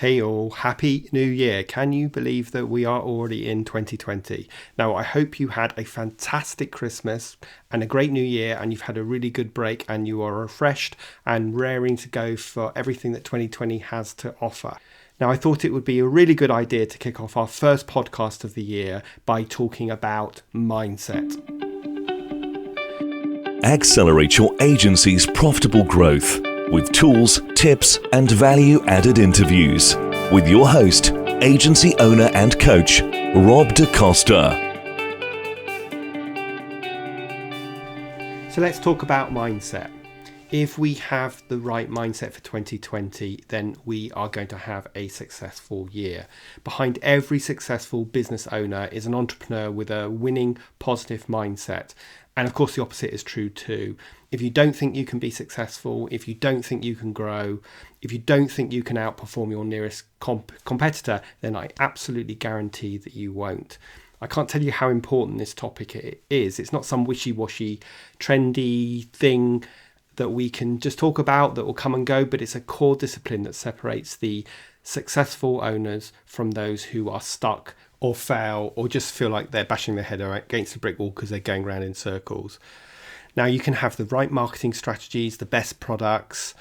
Hey all, happy new year. Can you believe that we are already in 2020? Now, I hope you had a fantastic Christmas and a great new year, and you've had a really good break and you are refreshed and raring to go for everything that 2020 has to offer. Now, I thought it would be a really good idea to kick off our first podcast of the year by talking about mindset. Accelerate your agency's profitable growth with tools, tips, and value-added interviews with your host, agency owner and coach, Rob DaCosta. So let's talk about mindset. If we have the right mindset for 2020, then we are going to have a successful year. Behind every successful business owner is an entrepreneur with a winning, positive mindset. And of course, the opposite is true too. If you don't think you can be successful, if you don't think you can grow, if you don't think you can outperform your nearest competitor, then I absolutely guarantee that you won't. I can't tell you how important this topic is. It's not some wishy-washy, trendy thing that we can just talk about that will come and go, but it's a core discipline that separates the successful owners from those who are stuck or fail or just feel like they're bashing their head against a brick wall because they're going around in circles. Now, you can have the right marketing strategies, the best products,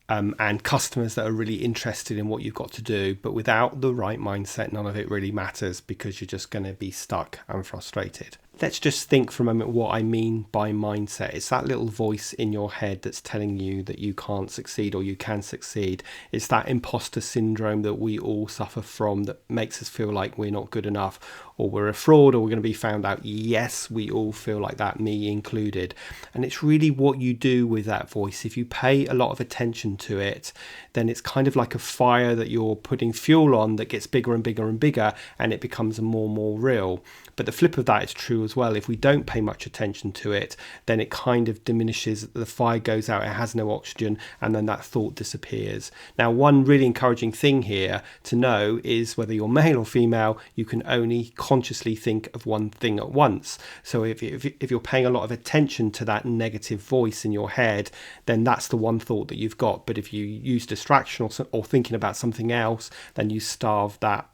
and customers that are really interested in what you've got to do. But without the right mindset, none of it really matters because you're just going to be stuck and frustrated. Let's just think for a moment what I mean by mindset. It's that little voice in your head that's telling you that you can't succeed or you can succeed. It's that imposter syndrome that we all suffer from that makes us feel like we're not good enough or we're a fraud or we're going to be found out. Yes, we all feel like that, me included. And it's really what you do with that voice. If you pay a lot of attention to it, then it's kind of like a fire that you're putting fuel on that gets bigger and bigger and bigger, and it becomes more and more real. But the flip of that is true as well. If we don't pay much attention to it, then it kind of diminishes, the fire goes out, it has no oxygen, and then that thought disappears. Now, one really encouraging thing here to know is whether you're male or female, you can only consciously think of one thing at once. So if you're paying a lot of attention to that negative voice in your head, then that's the one thought that you've got. But if you use distraction or thinking about something else, then you starve that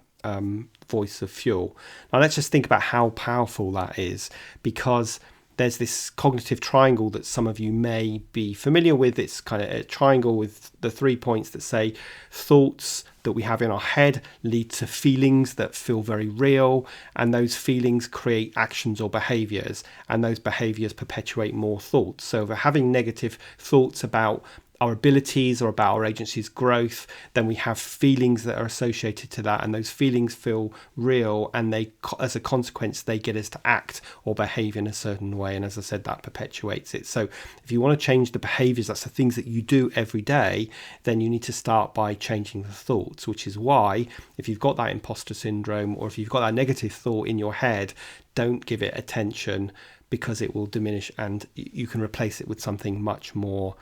voice of fuel. Now let's just think about how powerful that is, because there's this cognitive triangle that some of you may be familiar with. It's kind of a triangle with the 3 points that say thoughts that we have in our head lead to feelings that feel very real, and those feelings create actions or behaviours, and those behaviours perpetuate more thoughts. So if we're having negative thoughts about our abilities or about our agency's growth, then we have feelings that are associated to that, and those feelings feel real, and they, as a consequence, they get us to act or behave in a certain way. And as I said, that perpetuates it. So if you want to change the behaviors, that's the things that you do every day, then you need to start by changing the thoughts, which is why if you've got that imposter syndrome or if you've got that negative thought in your head, don't give it attention, because it will diminish and you can replace it with something much more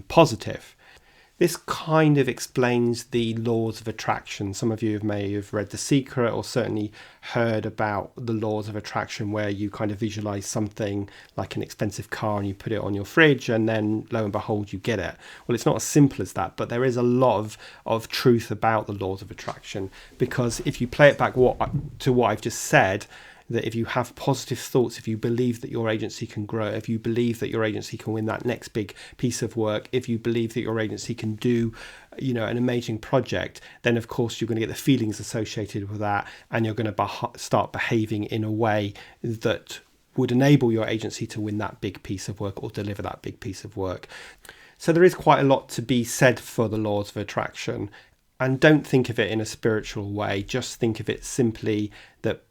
positive. This kind of explains the laws of attraction. Some of you may have read The Secret or certainly heard about the laws of attraction, where you kind of visualize something like an expensive car and you put it on your fridge and then lo and behold you get it. Well, it's not as simple as that, but there is a lot of truth about the laws of attraction, because if you play it back to what I've just said, that if you have positive thoughts, if you believe that your agency can grow, if you believe that your agency can win that next big piece of work, if you believe that your agency can do, an amazing project, then of course you're going to get the feelings associated with that, and you're going to start behaving in a way that would enable your agency to win that big piece of work or deliver that big piece of work. So there is quite a lot to be said for the laws of attraction. And don't think of it in a spiritual way. Just think of it simply that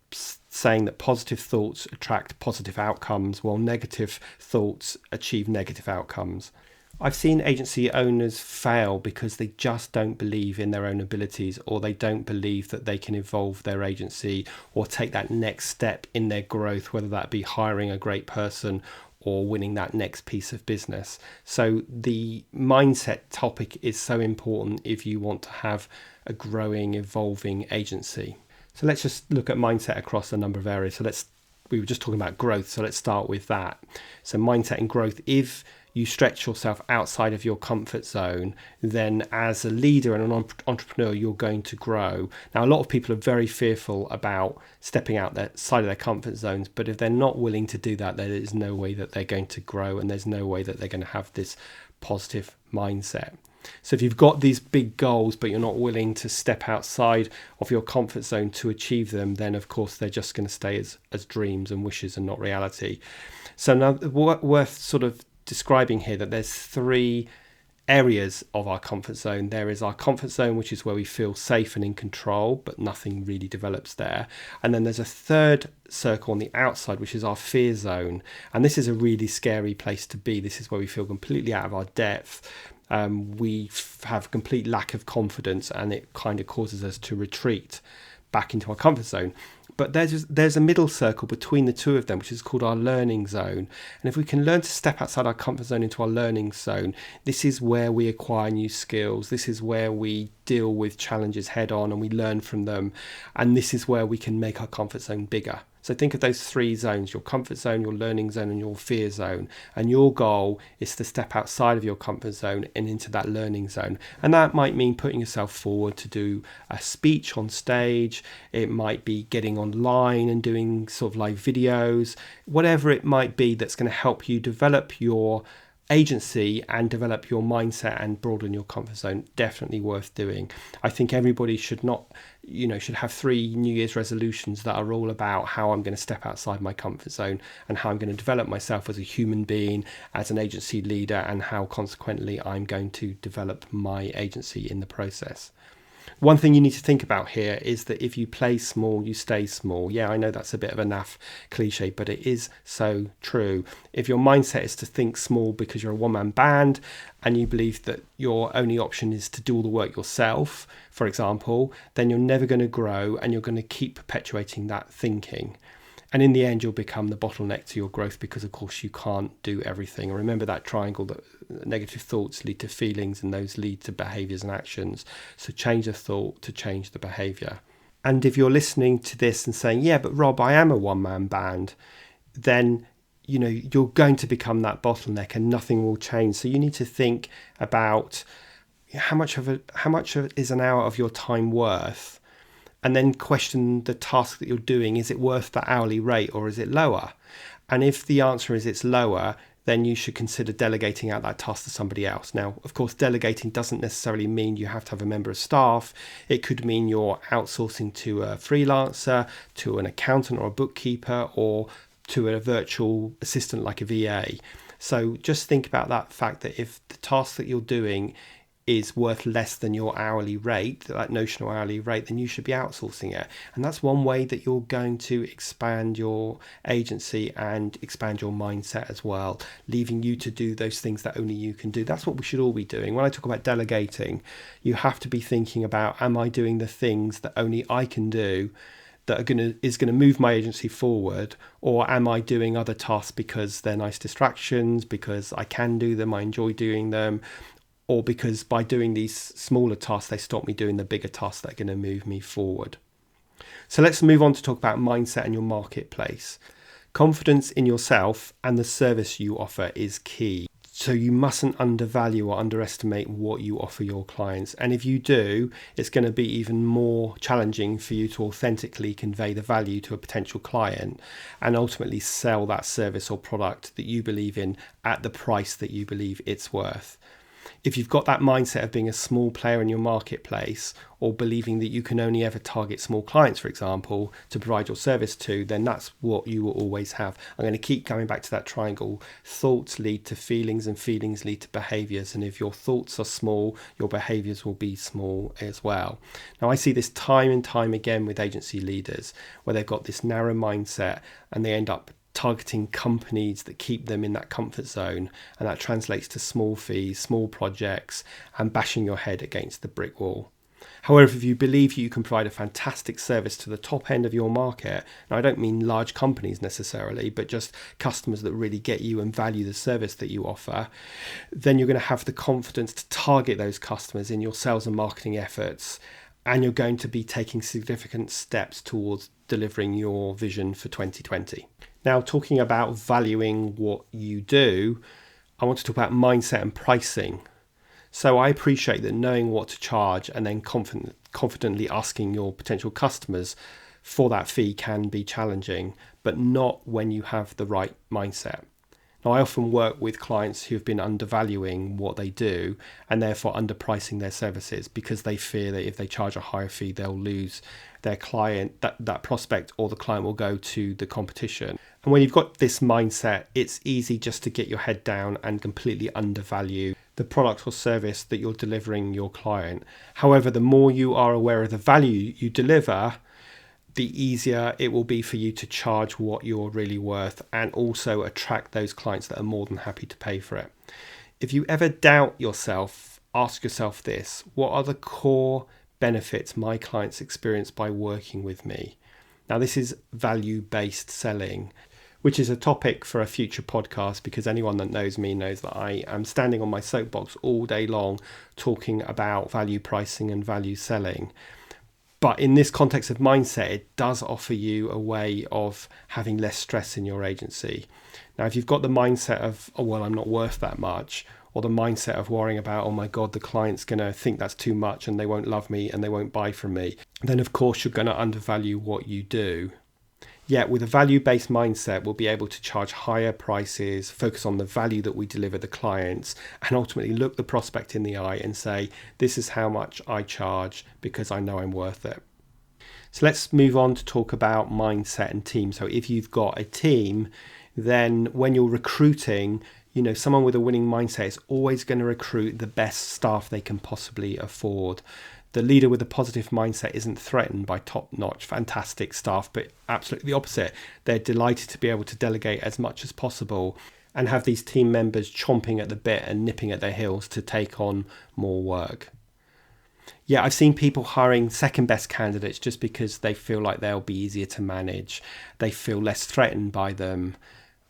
saying that positive thoughts attract positive outcomes, while negative thoughts achieve negative outcomes. I've seen agency owners fail because they just don't believe in their own abilities, or they don't believe that they can evolve their agency or take that next step in their growth, whether that be hiring a great person or winning that next piece of business. So the mindset topic is so important if you want to have a growing, evolving agency. So let's just look at mindset across a number of areas. We were just talking about growth, so let's start with that. So mindset and growth. If you stretch yourself outside of your comfort zone, then as a leader and an entrepreneur, you're going to grow. Now, a lot of people are very fearful about stepping outside of their comfort zones, but if they're not willing to do that, there is no way that they're going to grow, and there's no way that they're going to have this positive mindset. So if you've got these big goals, but you're not willing to step outside of your comfort zone to achieve them, then of course they're just going to stay as dreams and wishes and not reality. So now worth sort of describing here that there's 3 areas of our comfort zone. There is our comfort zone, which is where we feel safe and in control, but nothing really develops there. And then there's a third circle on the outside, which is our fear zone. And this is a really scary place to be. This is where we feel completely out of our depth. We have complete lack of confidence, and it kind of causes us to retreat back into our comfort zone. But there's a middle circle between the two of them, which is called our learning zone. And if we can learn to step outside our comfort zone into our learning zone, this is where we acquire new skills. This is where we deal with challenges head on and we learn from them. And this is where we can make our comfort zone bigger. So think of those 3 zones: your comfort zone, your learning zone, and your fear zone. And your goal is to step outside of your comfort zone and into that learning zone. And that might mean putting yourself forward to do a speech on stage. It might be getting online and doing sort of live videos, whatever it might be that's going to help you develop your agency and develop your mindset and broaden your comfort zone. Definitely worth doing. I think everybody should have 3 New Year's resolutions that are all about how I'm going to step outside my comfort zone and how I'm going to develop myself as a human being, as an agency leader, and how consequently I'm going to develop my agency in the process. One thing you need to think about here is that if you play small, you stay small. Yeah, I know that's a bit of a naff cliche, but it is so true. If your mindset is to think small because you're a one-man band and you believe that your only option is to do all the work yourself, for example, then you're never going to grow and you're going to keep perpetuating that thinking. And in the end, you'll become the bottleneck to your growth because, of course, you can't do everything. And remember that triangle that negative thoughts lead to feelings and those lead to behaviours and actions. So change the thought to change the behaviour. And if you're listening to this and saying, yeah, but Rob, I am a one-man band, then you're going to become that bottleneck and nothing will change. So you need to think about how much is an hour of your time worth? And then question the task that you're doing. Is it worth the hourly rate or is it lower? And if the answer is it's lower, then you should consider delegating out that task to somebody else. Now, of course, delegating doesn't necessarily mean you have to have a member of staff. It could mean you're outsourcing to a freelancer, to an accountant or a bookkeeper, or to a virtual assistant like a VA. So just think about that fact that if the task that you're doing is worth less than your hourly rate, that notional hourly rate, then you should be outsourcing it. And that's one way that you're going to expand your agency and expand your mindset as well, leaving you to do those things that only you can do. That's what we should all be doing. When I talk about delegating, you have to be thinking about, am I doing the things that only I can do that is going to move my agency forward, or am I doing other tasks because they're nice distractions, because I can do them, I enjoy doing them, or because by doing these smaller tasks, they stop me doing the bigger tasks that are going to move me forward. So let's move on to talk about mindset and your marketplace. Confidence in yourself and the service you offer is key. So you mustn't undervalue or underestimate what you offer your clients. And if you do, it's going to be even more challenging for you to authentically convey the value to a potential client and ultimately sell that service or product that you believe in at the price that you believe it's worth. If you've got that mindset of being a small player in your marketplace, or believing that you can only ever target small clients, for example, to provide your service to, then that's what you will always have. I'm going to keep coming back to that triangle. Thoughts lead to feelings and feelings lead to behaviours. And if your thoughts are small, your behaviours will be small as well. Now, I see this time and time again with agency leaders where they've got this narrow mindset and they end up targeting companies that keep them in that comfort zone, and that translates to small fees, small projects, and bashing your head against the brick wall. However, if you believe you can provide a fantastic service to the top end of your market, now I don't mean large companies necessarily, but just customers that really get you and value the service that you offer, then you're going to have the confidence to target those customers in your sales and marketing efforts, and you're going to be taking significant steps towards delivering your vision for 2020. Now, talking about valuing what you do, I want to talk about mindset and pricing. So I appreciate that knowing what to charge and then confidently asking your potential customers for that fee can be challenging, but not when you have the right mindset. Now, I often work with clients who have been undervaluing what they do and therefore underpricing their services because they fear that if they charge a higher fee, they'll lose their client, that prospect, or the client will go to the competition. And when you've got this mindset, it's easy just to get your head down and completely undervalue the product or service that you're delivering your client. However, the more you are aware of the value you deliver, the easier it will be for you to charge what you're really worth and also attract those clients that are more than happy to pay for it. If you ever doubt yourself, ask yourself this: what are the core benefits my clients experience by working with me? Now, this is value-based selling, which is a topic for a future podcast, because anyone that knows me knows that I am standing on my soapbox all day long talking about value pricing and value selling. But in this context of mindset, it does offer you a way of having less stress in your agency. Now, if you've got the mindset of, oh, well, I'm not worth that much, or the mindset of worrying about, oh my God, the client's going to think that's too much and they won't love me and they won't buy from me, then of course you're going to undervalue what you do. Yet with a value-based mindset, we'll be able to charge higher prices, focus on the value that we deliver the clients, and ultimately look the prospect in the eye and say, this is how much I charge because I know I'm worth it. So let's move on to talk about mindset and team. So if you've got a team, then when you're recruiting, someone with a winning mindset is always going to recruit the best staff they can possibly afford. The leader with a positive mindset isn't threatened by top-notch, fantastic staff, but absolutely the opposite. They're delighted to be able to delegate as much as possible and have these team members chomping at the bit and nipping at their heels to take on more work. Yeah, I've seen people hiring second-best candidates just because they feel like they'll be easier to manage. They feel less threatened by them.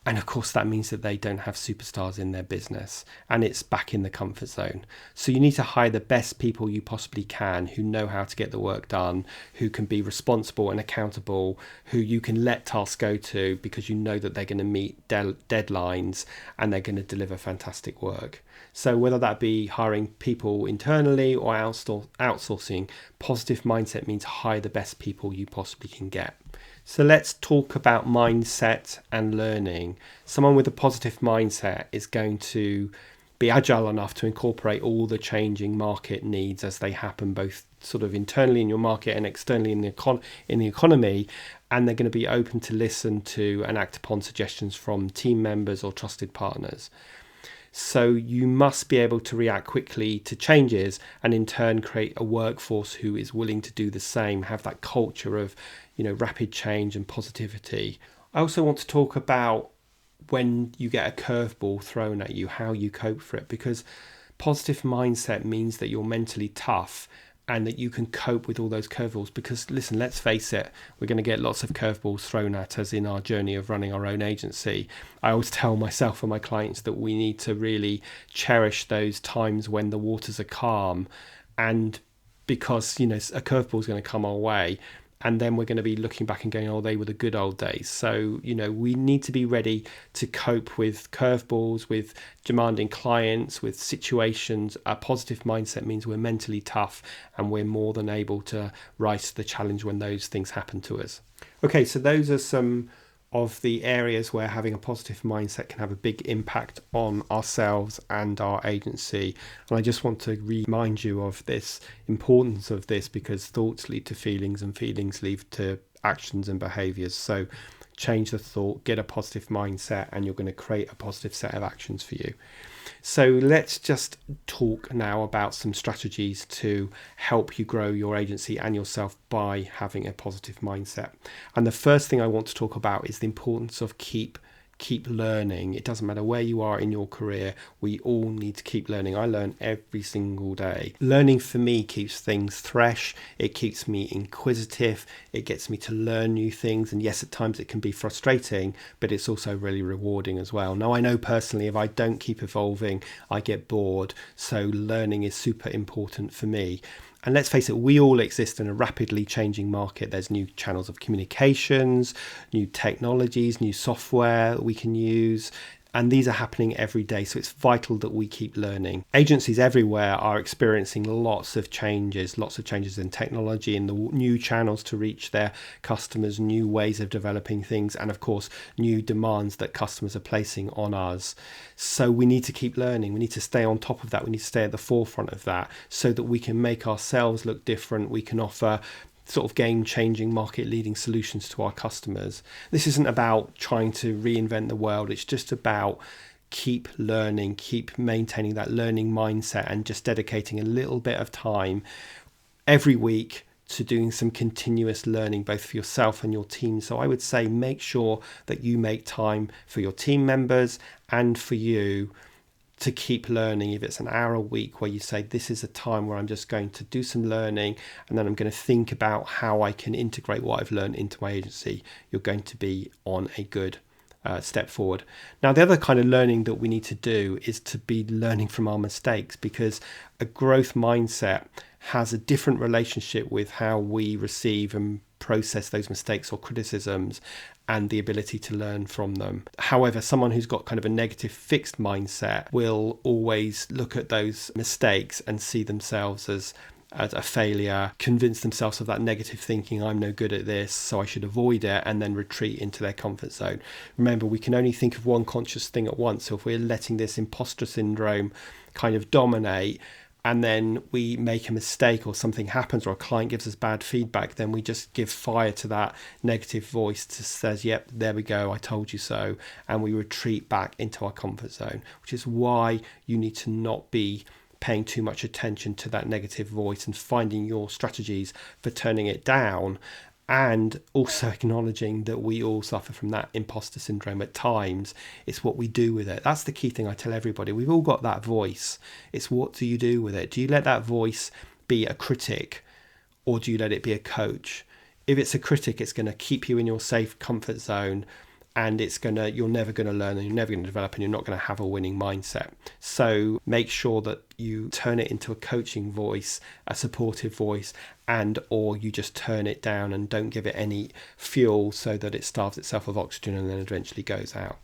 And of course, that means that they don't have superstars in their business and it's back in the comfort zone. So you need to hire the best people you possibly can, who know how to get the work done, who can be responsible and accountable, who you can let tasks go to because you know that they're going to meet deadlines and they're going to deliver fantastic work. So whether that be hiring people internally or outsourcing, positive mindset means hire the best people you possibly can get. So let's talk about mindset and learning. Someone with a positive mindset is going to be agile enough to incorporate all the changing market needs as they happen, both sort of internally in your market and externally in the economy. And they're going to be open to listen to and act upon suggestions from team members or trusted partners. So you must be able to react quickly to changes and in turn create a workforce who is willing to do the same, have that culture of, rapid change and positivity. I also want to talk about when you get a curveball thrown at you, how you cope for it, because positive mindset means that you're mentally tough and that you can cope with all those curveballs. Because listen, let's face it, we're going to get lots of curveballs thrown at us in our journey of running our own agency. I always tell myself and my clients that we need to really cherish those times when the waters are calm, and because a curveball is going to come our way. And then we're going to be looking back and going, oh, they were the good old days. So, we need to be ready to cope with curveballs, with demanding clients, with situations. A positive mindset means we're mentally tough and we're more than able to rise to the challenge when those things happen to us. Okay, so those are some of the areas where having a positive mindset can have a big impact on ourselves and our agency. And I just want to remind you of this importance of this, because thoughts lead to feelings and feelings lead to actions and behaviours. So change the thought, get a positive mindset, and you're going to create a positive set of actions for you. So let's just talk now about some strategies to help you grow your agency and yourself by having a positive mindset. And the first thing I want to talk about is the importance of keep learning. It doesn't matter where you are in your career, we all need to keep learning. I learn every single day. Learning for me keeps things fresh, it keeps me inquisitive, it gets me to learn new things, and yes, at times it can be frustrating, but it's also really rewarding as well. Now, I know personally if I don't keep evolving, I get bored, so learning is super important for me. And let's face it, we all exist in a rapidly changing market. There's new channels of communications, new technologies, new software we can use. And these are happening every day. So it's vital that we keep learning. Agencies everywhere are experiencing lots of changes in technology, in the new channels to reach their customers, new ways of developing things, and of course, new demands that customers are placing on us. So we need to keep learning. We need to stay on top of that. We need to stay at the forefront of that so that we can make ourselves look different. We can offer sort of game-changing, market-leading solutions to our customers. This isn't about trying to reinvent the world. It's just about keep learning, keep maintaining that learning mindset, and just dedicating a little bit of time every week to doing some continuous learning, both for yourself and your team. So I would say make sure that you make time for your team members and for you to keep learning. If it's an hour a week where you say, this is a time where I'm just going to do some learning and then I'm going to think about how I can integrate what I've learned into my agency, you're going to be on a good step forward. Now, the other kind of learning that we need to do is to be learning from our mistakes, because a growth mindset has a different relationship with how we receive and process those mistakes or criticisms and the ability to learn from them. However, someone who's got kind of a negative fixed mindset will always look at those mistakes and see themselves as a failure, convince themselves of that negative thinking, I'm no good at this, so I should avoid it, and then retreat into their comfort zone. Remember, we can only think of one conscious thing at once. So if we're letting this imposter syndrome kind of dominate, and then we make a mistake or something happens or a client gives us bad feedback, then we just give fire to that negative voice that says, yep, there we go, I told you so. And we retreat back into our comfort zone, which is why you need to not be paying too much attention to that negative voice and finding your strategies for turning it down. And also acknowledging that we all suffer from that imposter syndrome at times. It's what we do with it. That's the key thing I tell everybody. We've all got that voice. It's what do you do with it? Do you let that voice be a critic, or do you let it be a coach? If it's a critic, it's going to keep you in your safe comfort zone, and you're never going to learn, and you're never going to develop, and you're not going to have a winning mindset. So make sure that you turn it into a coaching voice, a supportive voice, and or you just turn it down and don't give it any fuel so that it starves itself of oxygen and then eventually goes out.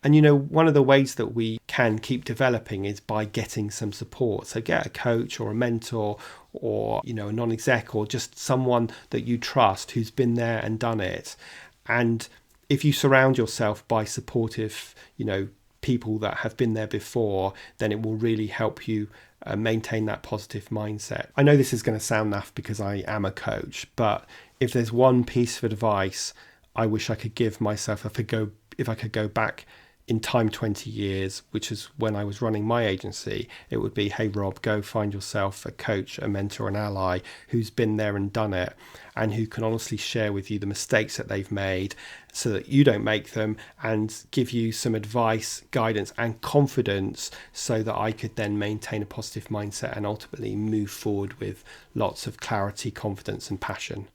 And one of the ways that we can keep developing is by getting some support. So get a coach or a mentor or a non-exec, or just someone that you trust who's been there and done it. And if you surround yourself by supportive, people that have been there before, then it will really help you maintain that positive mindset. I know this is going to sound naff because I am a coach, but if there's one piece of advice I wish I could give myself, if I could go back in time 20 years, which is when I was running my agency, it would be, hey Rob, go find yourself a coach, a mentor, an ally who's been there and done it, and who can honestly share with you the mistakes that they've made so that you don't make them, and give you some advice, guidance and confidence so that I could then maintain a positive mindset and ultimately move forward with lots of clarity, confidence and passion.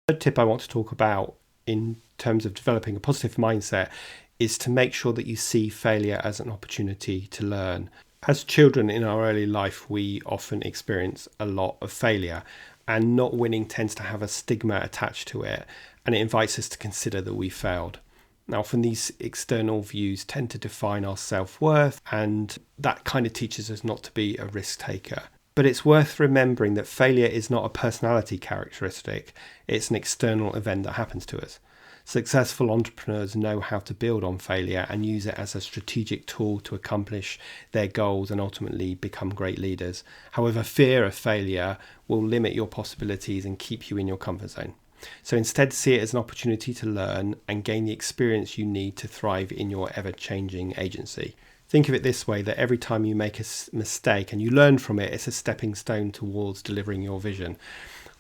The third tip I want to talk about in terms of developing a positive mindset is to make sure that you see failure as an opportunity to learn. As children in our early life, we often experience a lot of failure, and not winning tends to have a stigma attached to it, and it invites us to consider that we failed. Now, often these external views tend to define our self-worth, and that kind of teaches us not to be a risk taker. But it's worth remembering that failure is not a personality characteristic, it's an external event that happens to us. Successful entrepreneurs know how to build on failure and use it as a strategic tool to accomplish their goals and ultimately become great leaders. However, fear of failure will limit your possibilities and keep you in your comfort zone. So instead, see it as an opportunity to learn and gain the experience you need to thrive in your ever-changing agency. Think of it this way, that every time you make a mistake and you learn from it, it's a stepping stone towards delivering your vision.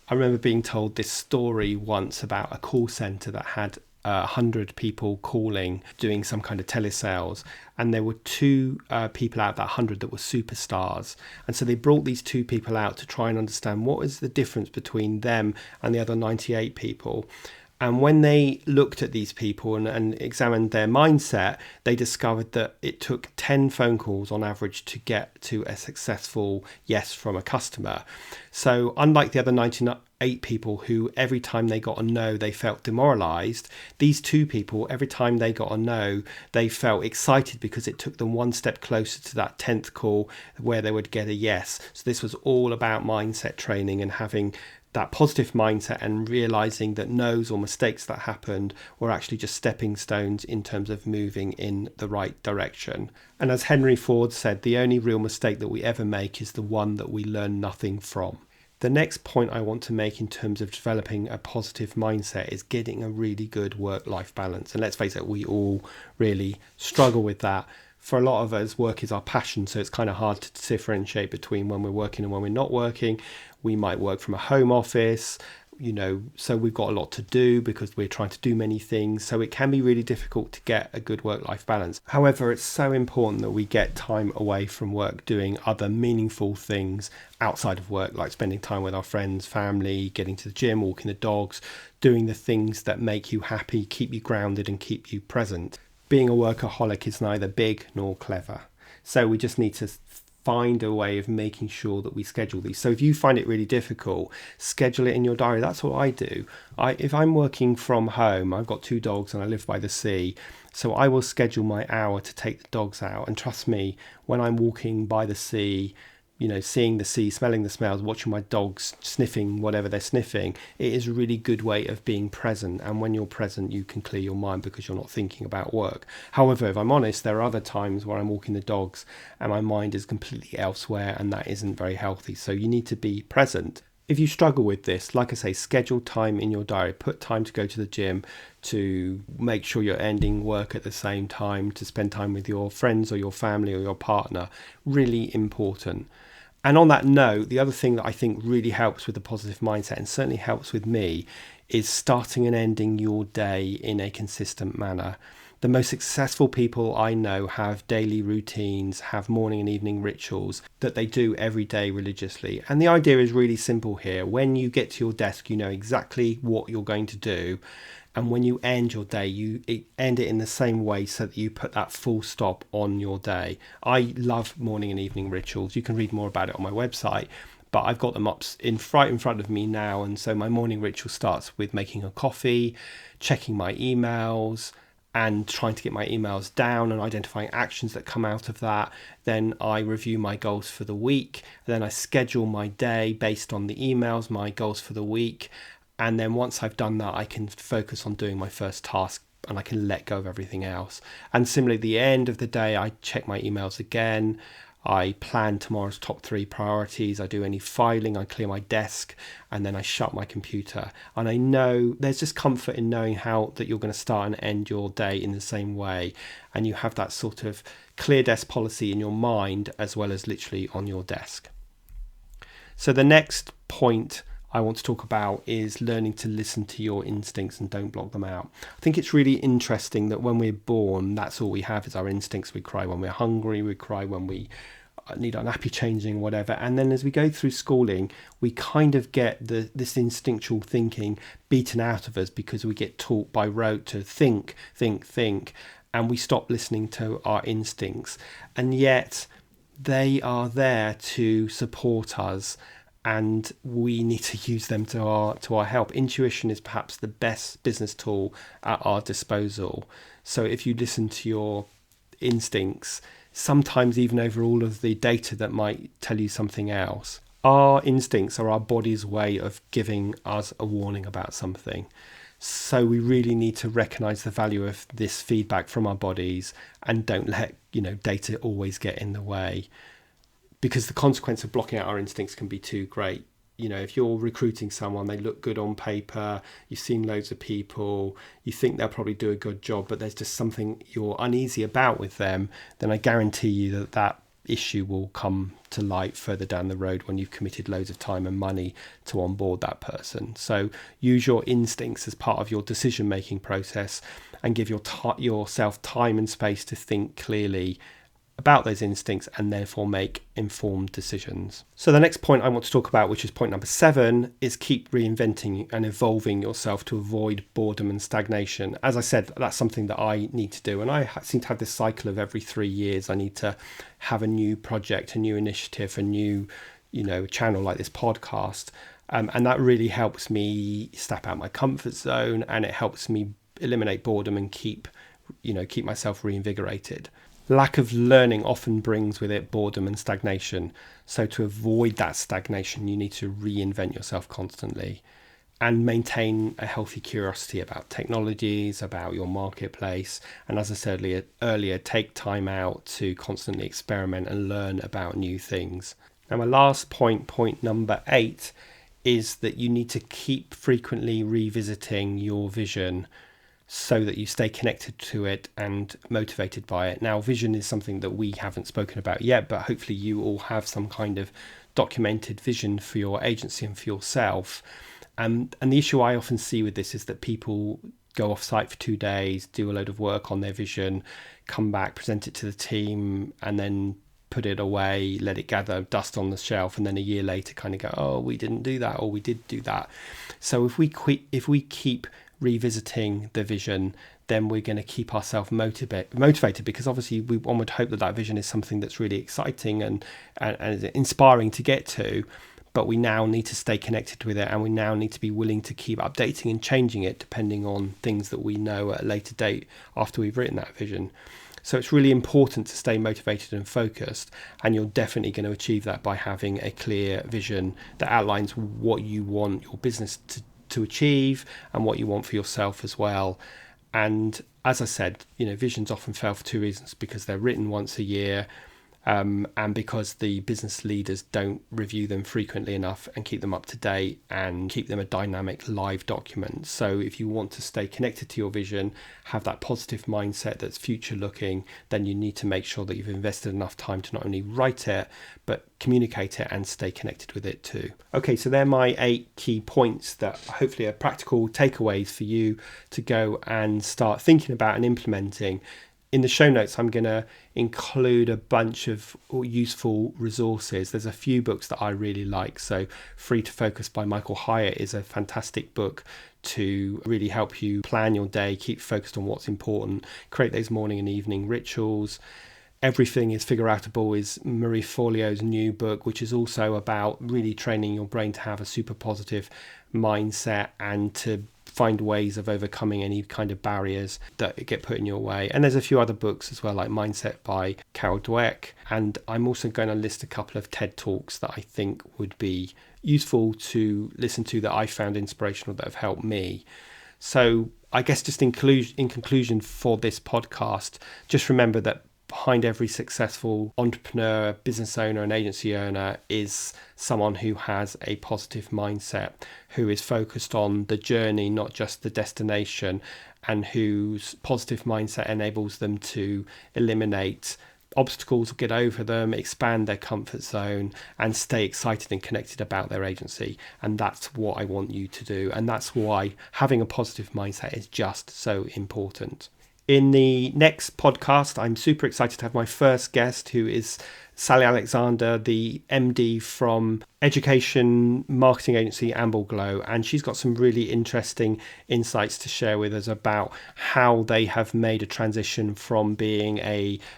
I remember being told this story once about a call centre that had 100 people calling, doing some kind of telesales, and there were two people out of that 100 that were superstars. And so they brought these two people out to try and understand what is the difference between them and the other 98 people. And when they looked at these people and examined their mindset, they discovered that it took 10 phone calls on average to get to a successful yes from a customer. So unlike the other 98 people who every time they got a no, they felt demoralized, these 2 people, every time they got a no, they felt excited because it took them one step closer to that 10th call where they would get a yes. So this was all about mindset training and having that positive mindset and realizing that no's or mistakes that happened were actually just stepping stones in terms of moving in the right direction. And as Henry Ford said, the only real mistake that we ever make is the one that we learn nothing from. The next point I want to make in terms of developing a positive mindset is getting a really good work-life balance. And let's face it, we all really struggle with that. For a lot of us, work is our passion, so it's kind of hard to differentiate between when we're working and when we're not working. We might work from a home office, so we've got a lot to do because we're trying to do many things. So it can be really difficult to get a good work-life balance. However, it's so important that we get time away from work doing other meaningful things outside of work, like spending time with our friends, family, getting to the gym, walking the dogs, doing the things that make you happy, keep you grounded and keep you present. Being a workaholic is neither big nor clever. So we just need to find a way of making sure that we schedule these. So if you find it really difficult, schedule it in your diary. That's what I do. If I'm working from home, I've got 2 dogs and I live by the sea. So I will schedule my hour to take the dogs out. And trust me, when I'm walking by the sea, seeing the sea, smelling the smells, watching my dogs sniffing whatever they're sniffing, it is a really good way of being present. And when you're present, you can clear your mind because you're not thinking about work. However, if I'm honest, there are other times where I'm walking the dogs and my mind is completely elsewhere, and that isn't very healthy. So you need to be present. If you struggle with this, like I say, schedule time in your diary. Put time to go to the gym, to make sure you're ending work at the same time, to spend time with your friends or your family or your partner. Really important. And on that note, the other thing that I think really helps with the positive mindset, and certainly helps with me, is starting and ending your day in a consistent manner. The most successful people I know have daily routines, have morning and evening rituals that they do every day religiously. And the idea is really simple here. When you get to your desk, you know exactly what you're going to do. And when you end your day, you end it in the same way so that you put that full stop on your day. I love morning and evening rituals. You can read more about it on my website, but I've got them up right in front of me now. And so my morning ritual starts with making a coffee, checking my emails, and trying to get my emails down and identifying actions that come out of that. Then I review my goals for the week. Then I schedule my day based on the emails, my goals for the week. And then once I've done that, I can focus on doing my first task and I can let go of everything else. And similarly, at the end of the day, I check my emails again. I plan tomorrow's top 3 priorities. I do any filing, I clear my desk, and then I shut my computer. And I know there's just comfort in knowing how that you're going to start and end your day in the same way. And you have that sort of clear desk policy in your mind as well as literally on your desk. So the next point I want to talk about is learning to listen to your instincts and don't block them out. I think it's really interesting that when we're born, that's all we have is our instincts. We cry when we're hungry, we cry when we need our nappy changing, whatever. And then as we go through schooling, we kind of get this instinctual thinking beaten out of us because we get taught by rote to think, and we stop listening to our instincts. And yet they are there to support us, and we need to use them to our help. Intuition is perhaps the best business tool at our disposal. So if you listen to your instincts, sometimes even over all of the data that might tell you something else, our instincts are our body's way of giving us a warning about something. So we really need to recognize the value of this feedback from our bodies and don't let data always get in the way. Because the consequence of blocking out our instincts can be too great. If you're recruiting someone, they look good on paper, you've seen loads of people, you think they'll probably do a good job, but there's just something you're uneasy about with them, then I guarantee you that issue will come to light further down the road when you've committed loads of time and money to onboard that person. So use your instincts as part of your decision-making process and give yourself time and space to think clearly about those instincts and therefore make informed decisions. So the next point I want to talk about, which is point number 7, is keep reinventing and evolving yourself to avoid boredom and stagnation. As I said, that's something that I need to do, and I seem to have this cycle of every 3 years I need to have a new project, a new initiative, a new channel like this podcast, and that really helps me step out my comfort zone, and it helps me eliminate boredom and keep myself reinvigorated. Lack of learning often brings with it boredom and stagnation. So to avoid that stagnation, you need to reinvent yourself constantly and maintain a healthy curiosity about technologies, about your marketplace. And as I said earlier, take time out to constantly experiment and learn about new things. Now, my last point number 8, is that you need to keep frequently revisiting your vision so that you stay connected to it and motivated by it. Now, vision is something that we haven't spoken about yet, but hopefully you all have some kind of documented vision for your agency and for yourself. And the issue I often see with this is that people go off site for 2 days, do a load of work on their vision, come back, present it to the team, and then put it away, let it gather dust on the shelf, and then a year later kind of go, oh, we didn't do that, or we did do that. So if we keep revisiting the vision, then we're going to keep ourselves motivated, because obviously one would hope that vision is something that's really exciting and inspiring to get to, but we now need to stay connected with it, and we now need to be willing to keep updating and changing it depending on things that we know at a later date after we've written that vision. So it's really important to stay motivated and focused, and you're definitely going to achieve that by having a clear vision that outlines what you want your business to achieve and what you want for yourself as well. And as I said, visions often fail for 2 reasons: because they're written once a year, and because the business leaders don't review them frequently enough and keep them up to date and keep them a dynamic live document. So if you want to stay connected to your vision, have that positive mindset that's future looking, then you need to make sure that you've invested enough time to not only write it, but communicate it and stay connected with it too. Okay, so they're my 8 key points that hopefully are practical takeaways for you to go and start thinking about and implementing. In the show notes, I'm going to include a bunch of useful resources. There's a few books that I really like. So Free to Focus by Michael Hyatt is a fantastic book to really help you plan your day, keep focused on what's important, create those morning and evening rituals. Everything is Figureoutable is Marie Forleo's new book, which is also about really training your brain to have a super positive mindset and to find ways of overcoming any kind of barriers that get put in your way. And there's a few other books as well, like Mindset by Carol Dweck. And I'm also going to list a couple of TED Talks that I think would be useful to listen to, that I found inspirational, that have helped me. So I guess just in conclusion for this podcast, just remember that behind every successful entrepreneur, business owner, and agency owner is someone who has a positive mindset, who is focused on the journey, not just the destination, and whose positive mindset enables them to eliminate obstacles, get over them, expand their comfort zone, and stay excited and connected about their agency. And that's what I want you to do. And that's why having a positive mindset is just so important. In the next podcast, I'm super excited to have my first guest, who is Sally Alexander, the MD from education marketing agency Amble Glow, and she's got some really interesting insights to share with us about how they have made a transition from being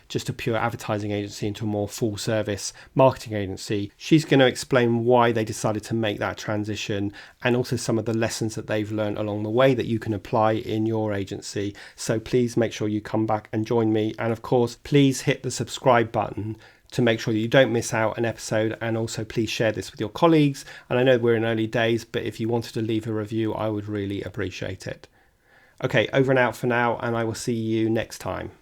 just a pure advertising agency into a more full service marketing agency. She's going to explain why they decided to make that transition, and also some of the lessons that they've learned along the way that you can apply in your agency. So please make sure you come back and join me, and of course please hit the subscribe button to make sure that you don't miss out an episode. And also please share this with your colleagues. And I know we're in early days, but if you wanted to leave a review, I would really appreciate it. Okay, over and out for now, and I will see you next time.